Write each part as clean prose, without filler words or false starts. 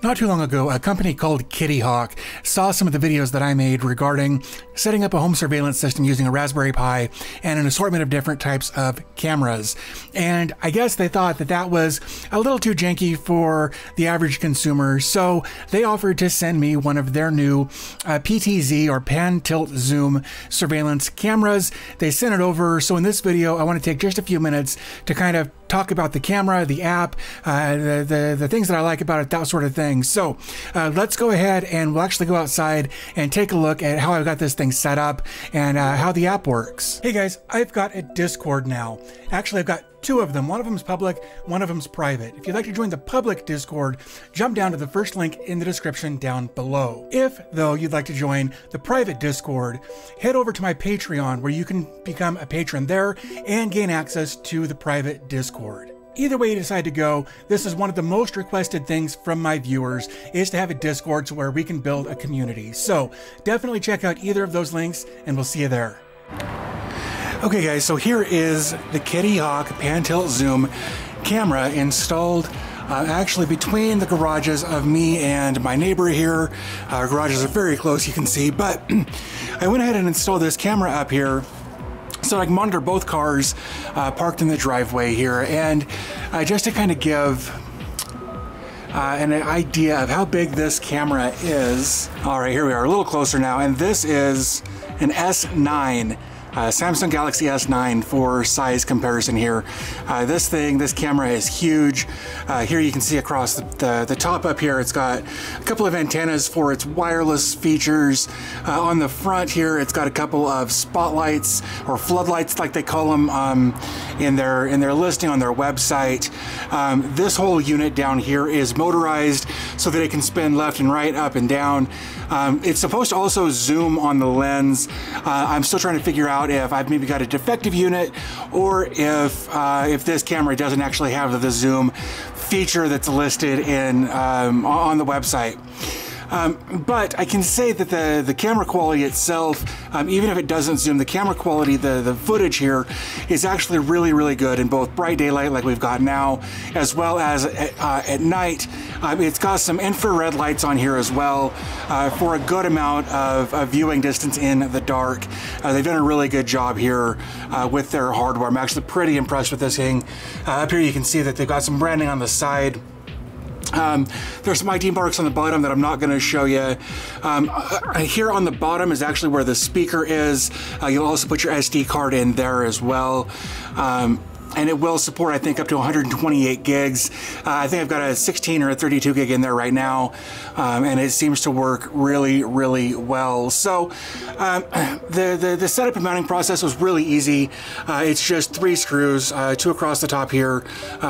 Not too long ago, a company called Kittyhok saw some of the videos that I made regarding setting up a home surveillance system using a Raspberry Pi and an assortment of different types of cameras. And I guess they thought that that was a little too janky for the average consumer, so they offered to send me one of their new PTZ or pan tilt zoom surveillance cameras. They sent it over, so in this video I want to take just a few minutes to kind of talk about the camera, the app, the things that I like about it, that sort of thing. So let's go ahead and we'll actually go outside and take a look at how I've got this thing set up and how the app works. Hey guys, I've got a Discord now. Actually, I've got two of them. One of them is public, one of them is private. If you'd like to join the public Discord, jump down to the first link in the description down below. If, though, you'd like to join the private Discord, head over to my Patreon where you can become a patron there and gain access to the private Discord. Either way you decide to go, this is one of the most requested things from my viewers, is to have a Discord where we can build a community. So definitely check out either of those links and we'll see you there. Okay guys, so here is the Kittyhok pan tilt zoom camera installed actually between the garages of me and my neighbor here. Our garages are very close, you can see, but I went ahead and installed this camera up here so I can monitor both cars parked in the driveway here. And just to kind of give an idea of how big this camera is. All right, here we are, a little closer now, and this is an S9. Samsung Galaxy S9 for size comparison here. This camera is huge. Here you can see across the top up here, it's got a couple of antennas for its wireless features. On the front here, it's got a couple of spotlights or floodlights like they call them in their listing on their website. This whole unit down here is motorized so that it can spin left and right, up and down. It's supposed to also zoom on the lens. I'm still trying to figure out if I've maybe got a defective unit or if this camera doesn't actually have the zoom feature that's listed in on the website. But I can say that the camera quality itself, even if it doesn't zoom, the camera quality, the footage here is actually really, really good in both bright daylight like we've got now, as well as at night. It's got some infrared lights on here as well for a good amount of viewing distance in the dark. They've done a really good job here with their hardware. I'm actually pretty impressed with this thing. Up here you can see that they've got some branding on the side. There's some ID marks on the bottom that I'm not going to show you. Here on the bottom is actually where the speaker is. You'll also put your SD card in there as well. And it will support, I think, up to 128 gigs. I think I've got a 16 or a 32 gig in there right now, and it seems to work really, really well. So the setup and mounting process was really easy. It's just 3 screws, 2 across the top here.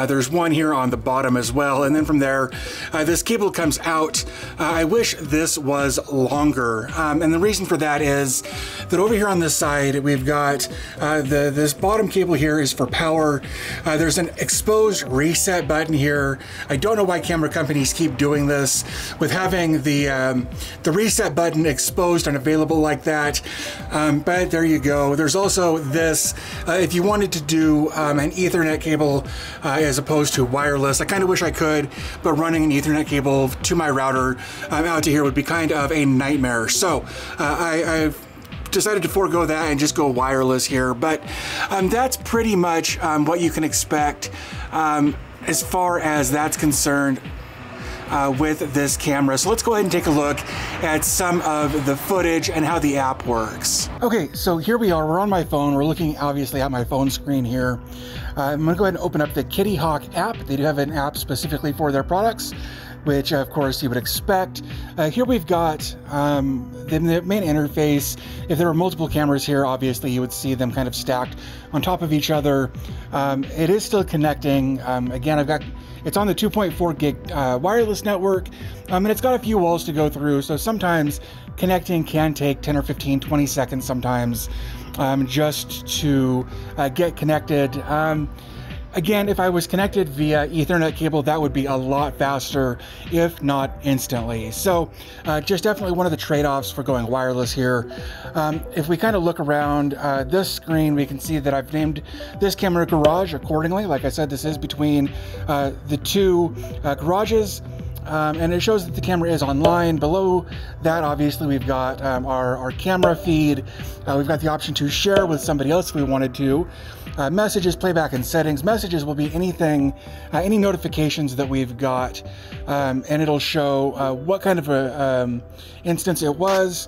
There's 1 here on the bottom as well, and then from there, this cable comes out. I wish this was longer, and the reason for that is that over here on this side, we've got this bottom cable here is for power. There's an exposed reset button here. I don't know why camera companies keep doing this with having the reset button exposed and available like that, but there you go. There's also this, if you wanted to do an Ethernet cable as opposed to wireless. I kind of wish I could, but running an Ethernet cable to my router out to here would be kind of a nightmare. So I've decided to forego that and just go wireless here, but that's pretty much what you can expect as far as that's concerned with this camera. So let's go ahead and take a look at some of the footage and how the app works. Okay, so here we are, we're on my phone. We're looking obviously at my phone screen here. I'm gonna go ahead and open up the Kittyhok app. They do have an app specifically for their products, which of course you would expect. Here we've got the main interface. If there were multiple cameras here, obviously you would see them kind of stacked on top of each other. It is still connecting. Again, it's on the 2.4 gig wireless network, and it's got a few walls to go through, so sometimes connecting can take 10 or 15, 20 seconds sometimes just to get connected. Again, if I was connected via Ethernet cable, that would be a lot faster, if not instantly. So just definitely one of the trade-offs for going wireless here. If we kind of look around this screen, we can see that I've named this camera garage accordingly. Like I said, this is between the two garages. and it shows that the camera is online. Below that, obviously, we've got our camera feed. We've got the option to share with somebody else if we wanted to. Messages, playback, and settings. Messages will be anything, any notifications that we've got, and it'll show what kind of a instance it was.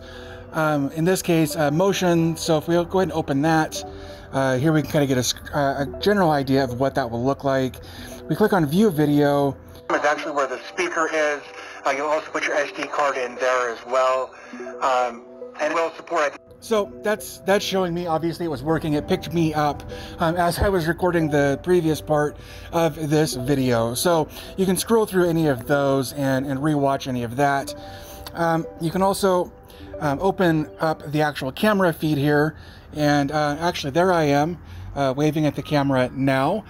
In this case, motion. So if we go ahead and open that, here we can kind of get a general idea of what that will look like. We click on View Video. It's actually where the speaker is. You'll also put your SD card in there as well, and we'll support. So that's showing me, obviously it was working. It picked me up as I was recording the previous part of this video. So you can scroll through any of those and rewatch any of that. You can also open up the actual camera feed here, and actually there I am waving at the camera now.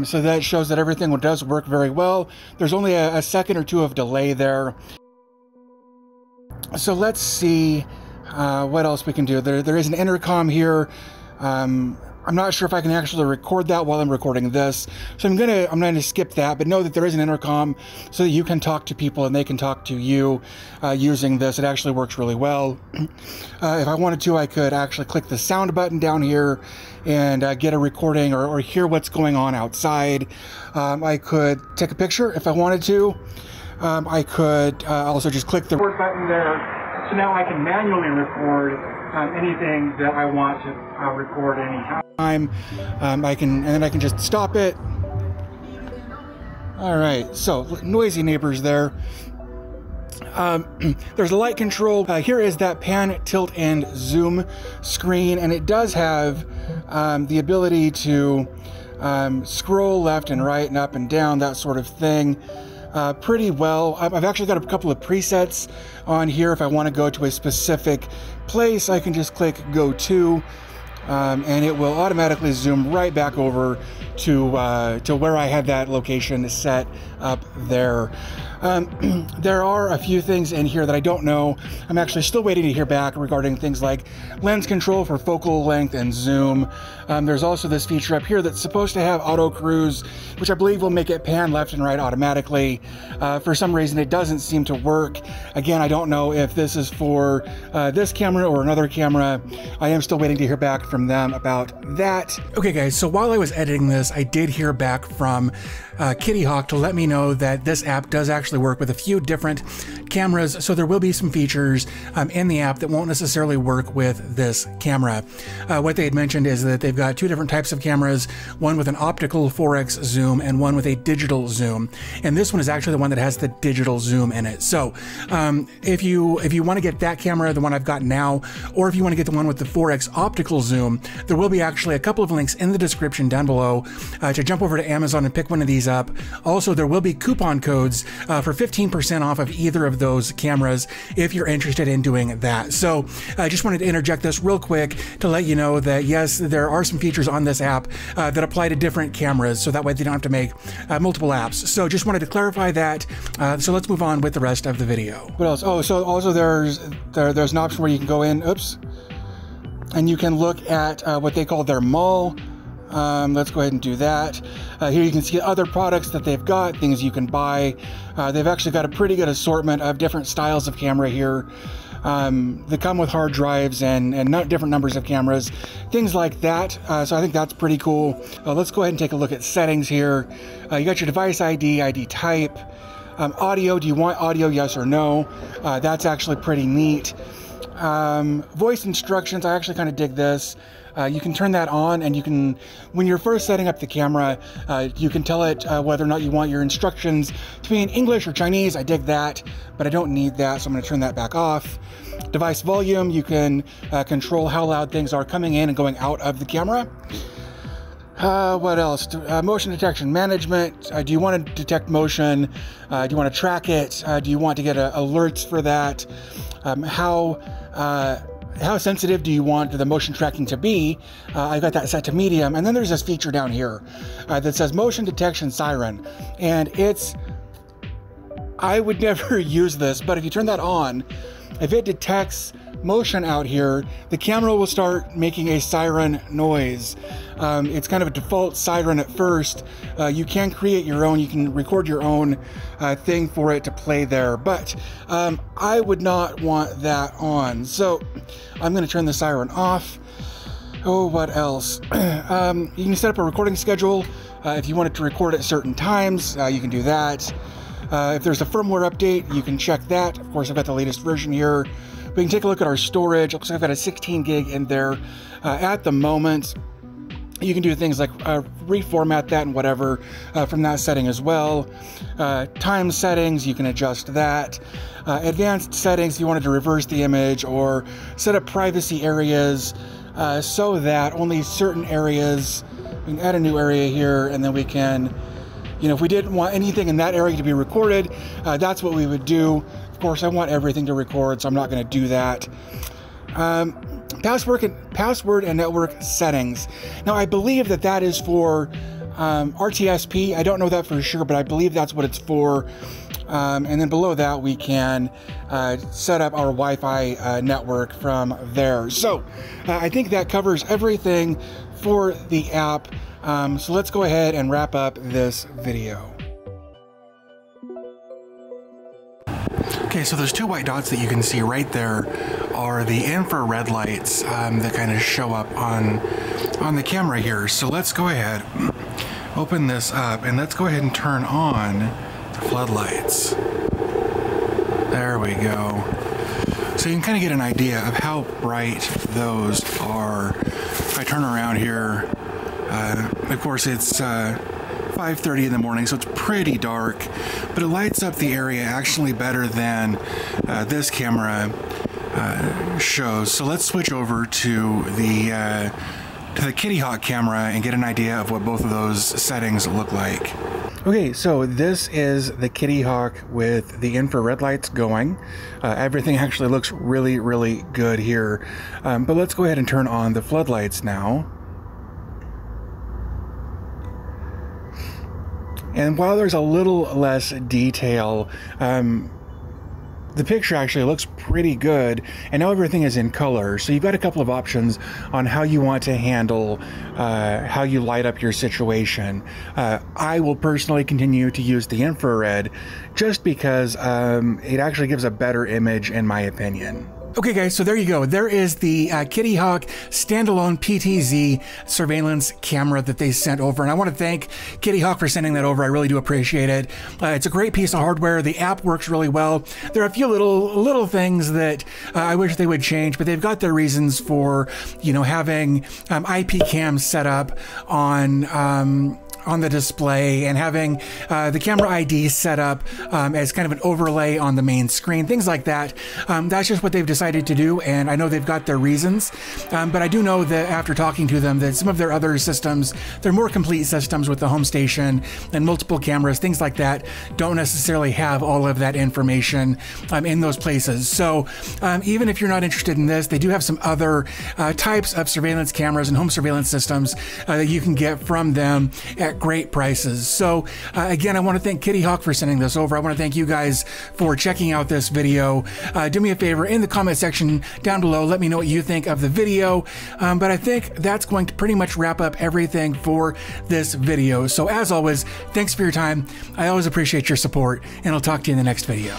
So that shows that everything does work very well. There's only a second or two of delay there. So let's see what else we can do. There is an intercom here. I'm not sure if I can actually record that while I'm recording this, so I'm gonna skip that, but know that there is an intercom so that you can talk to people and they can talk to you using this. It actually works really well. If I wanted to, I could actually click the sound button down here and get a recording or hear what's going on outside. I could take a picture if I wanted to. I could also just click the record button there. So now I can manually record anything that I want to record at any time. And then I can just stop it. All right, so noisy neighbors there. There's a light control. Here is that pan, tilt, and zoom screen, and it does have the ability to scroll left and right and up and down, that sort of thing. Pretty well. I've actually got a couple of presets on here. If I want to go to a specific place, I can just click go to, and it will automatically zoom right back over to where I had that location set up there. There are a few things in here that I don't know. I'm actually still waiting to hear back regarding things like lens control for focal length and zoom. There's also this feature up here that's supposed to have auto cruise, which I believe will make it pan left and right automatically. For some reason, it doesn't seem to work. Again, I don't know if this is for this camera or another camera. I am still waiting to hear back from them about that. Okay, guys, so while I was editing this, I did hear back from Kittyhok to let me know that this app does actually work with a few different cameras, so there will be some features in the app that won't necessarily work with this camera. What they had mentioned is that they've got two different types of cameras, one with an optical 4x zoom and one with a digital zoom, and this one is actually the one that has the digital zoom in it. So if you want to get that camera, the one I've got now, or if you want to get the one with the 4x optical zoom, there will be actually a couple of links in the description down below to jump over to Amazon and pick one of these up. Also, there will be coupon codes for 15% off of either of those cameras if you're interested in doing that. So I just wanted to interject this real quick to let you know that yes, there are some features on this app that apply to different cameras, so that way they don't have to make multiple apps. So just wanted to clarify that. So let's move on with the rest of the video. What else? Oh, so also there's an option where you can go in, and you can look at what they call their mall. Let's go ahead and do that. Here you can see other products that they've got, things you can buy. They've actually got a pretty good assortment of different styles of camera here. They come with hard drives and different numbers of cameras, things like that. So I think that's pretty cool. Let's go ahead and take a look at settings here. You got your device ID, ID type, audio. Do you want audio? Yes or no? That's actually pretty neat. Voice instructions. I actually kind of dig this. You can turn that on, and you can, when you're first setting up the camera, you can tell it whether or not you want your instructions to be in English or Chinese. I dig that, but I don't need that, so I'm going to turn that back off. Device volume, you can control how loud things are coming in and going out of the camera. What else? Motion detection management. Do you want to detect motion? Do you want to track it? Do you want to get alerts for that? How sensitive do you want the motion tracking to be? I've got that set to medium. And then there's this feature down here that says motion detection siren. And I would never use this, but if you turn that on, if it detects motion out here, the camera will start making a siren noise. It's kind of a default siren at first. You can create your own, you can record your own thing for it to play there, but I would not want that on. So I'm going to turn the siren off. Oh, what else? You can set up a recording schedule. If you want it to record at certain times, you can do that. If there's a firmware update, you can check that. Of course, I've got the latest version here. We can take a look at our storage. Looks like I've got a 16 gig in there at the moment. You can do things like reformat that and whatever from that setting as well. Time settings, you can adjust that. Advanced settings, if you wanted to reverse the image or set up privacy areas so that only certain areas, we can add a new area here, and then we can, you know, if we didn't want anything in that area to be recorded, that's what we would do. Of course, I want everything to record, so I'm not going to do that. Password and network settings. Now, I believe that that is for RTSP. I don't know that for sure, but I believe that's what it's for. And then below that, we can set up our Wi-Fi network from there. So I think that covers everything for the app. So let's go ahead and wrap up this video. Okay, so those two white dots that you can see right there are the infrared lights that kind of show up on the camera here. So let's go ahead, open this up, and let's go ahead and turn on the floodlights. There we go. So you can kind of get an idea of how bright those are. If I turn around here, of course it's 5:30 in the morning, so it's pretty dark, but it lights up the area actually better than this camera shows. So let's switch over to the Kittyhok camera and get an idea of what both of those settings look like. Okay, so this is the Kittyhok with the infrared lights going. Everything actually looks really, really good here. But let's go ahead and turn on the floodlights now. And while there's a little less detail, the picture actually looks pretty good, and now everything is in color. So you've got a couple of options on how you want to handle how you light up your situation. I will personally continue to use the infrared just because it actually gives a better image in my opinion. Okay guys, so there you go. There is the Kittyhok standalone PTZ surveillance camera that they sent over. And I want to thank Kittyhok for sending that over. I really do appreciate it. It's a great piece of hardware. The app works really well. There are a few little things that I wish they would change, but they've got their reasons for, you know, having IP cams set up on the display and having the camera ID set up as kind of an overlay on the main screen, things like that. That's just what they've decided to do, and I know they've got their reasons, but I do know that after talking to them that some of their other systems, their more complete systems with the home station and multiple cameras, things like that, don't necessarily have all of that information in those places. So even if you're not interested in this, they do have some other types of surveillance cameras and home surveillance systems that you can get from them at great prices. So again, I want to thank Kittyhok for sending this over. I want to thank you guys for checking out this video. Do me a favor, in the comment section down below, let me know what you think of the video. But I think that's going to pretty much wrap up everything for this video. So as always, thanks for your time. I always appreciate your support, and I'll talk to you in the next video.